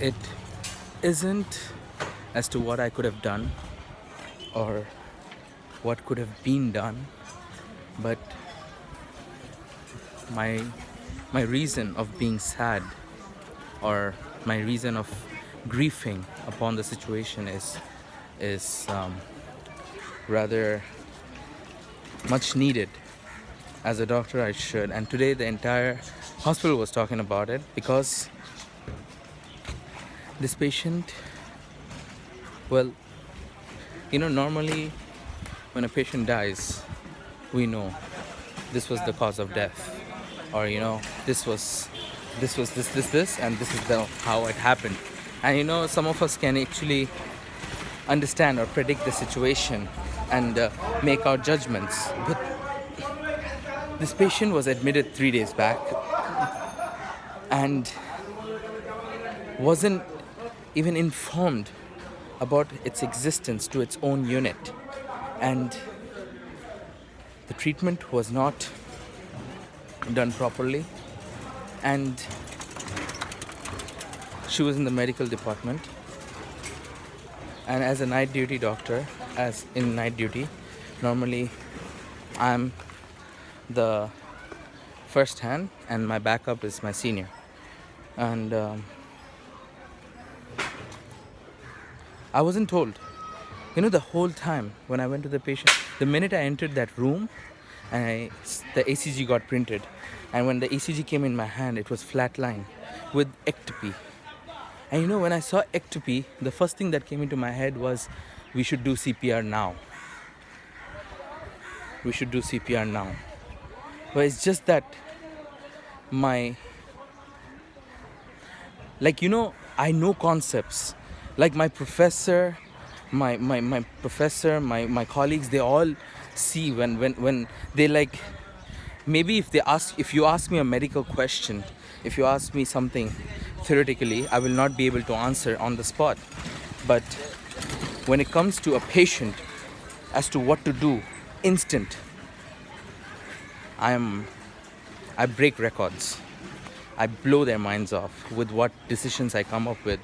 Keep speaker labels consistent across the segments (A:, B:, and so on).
A: It isn't as to what I could have done or what could have been done, but my my reason of being sad or my reason of grieving upon the situation is rather much needed. As a doctor, I should, and today the entire hospital was talking about it because this patient, well, normally when a patient dies, we know this was the cause of death, or this, and this is how it happened. And some of us can actually understand or predict the situation and make our judgments. But this patient was admitted 3 days back and wasn't even informed about its existence to its own unit, and the treatment was not done properly, and she was in the medical department. And as a night duty doctor, as in night duty, normally I'm the first hand and my backup is my senior. And I wasn't told. The whole time when I went to the patient, the minute I entered that room, and the ECG got printed, and when the ECG came in my hand, it was flatline with ectopy. And when I saw ectopy, the first thing that came into my head was, we should do CPR now. We should do CPR now. But it's just that I know concepts. Like my professor, my colleagues, they all see when they maybe if you ask me a medical question, if you ask me something theoretically, I will not be able to answer on the spot. But when it comes to a patient, as to what to do, instant, I break records. I blow their minds off with what decisions I come up with.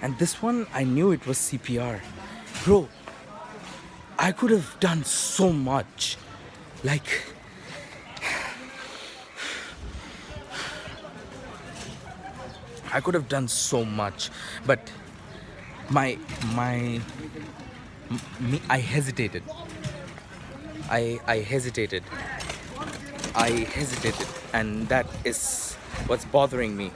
A: And this one, I knew it was CPR. Bro, I could have done so much. I could have done so much, but I hesitated. I hesitated, and that is what's bothering me.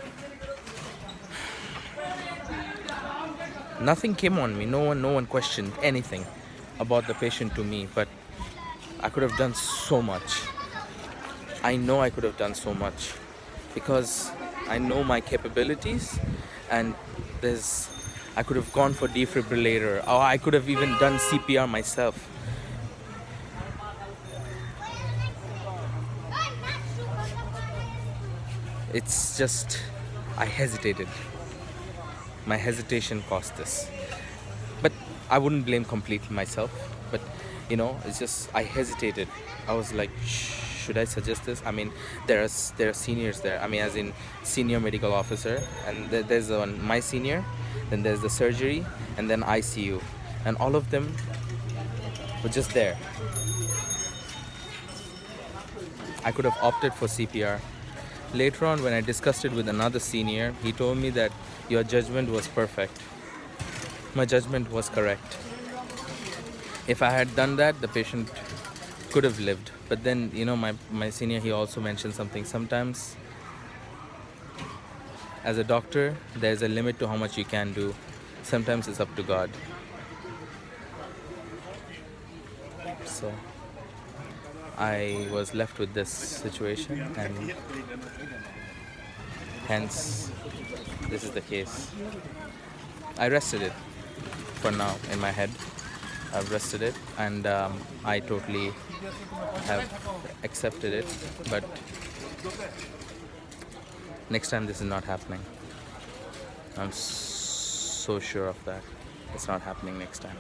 A: Nothing came on me. No one questioned anything about the patient to me, but I could have done so much. I know I could have done so much because I know my capabilities, and I could have gone for defibrillator, or I could have even done CPR myself. It's just, I hesitated. My hesitation caused this. But I wouldn't blame completely myself. But, it's just, I hesitated. I was like, should I suggest this? I mean, there are seniors there. I mean, as in senior medical officer. And there's my senior. Then there's the surgery. And then ICU. And all of them were just there. I could have opted for CPR. Later on, when I discussed it with another senior, he told me that your judgment was perfect. My judgment was correct. If I had done that, the patient could have lived. But then, my senior, he also mentioned something. Sometimes, as a doctor, there's a limit to how much you can do. Sometimes it's up to God. So I was left with this situation, and hence this is the case. I rested it for now in my head. I've rested it, and I totally have accepted it. But next time this is not happening. I'm so sure of that. It's not happening next time.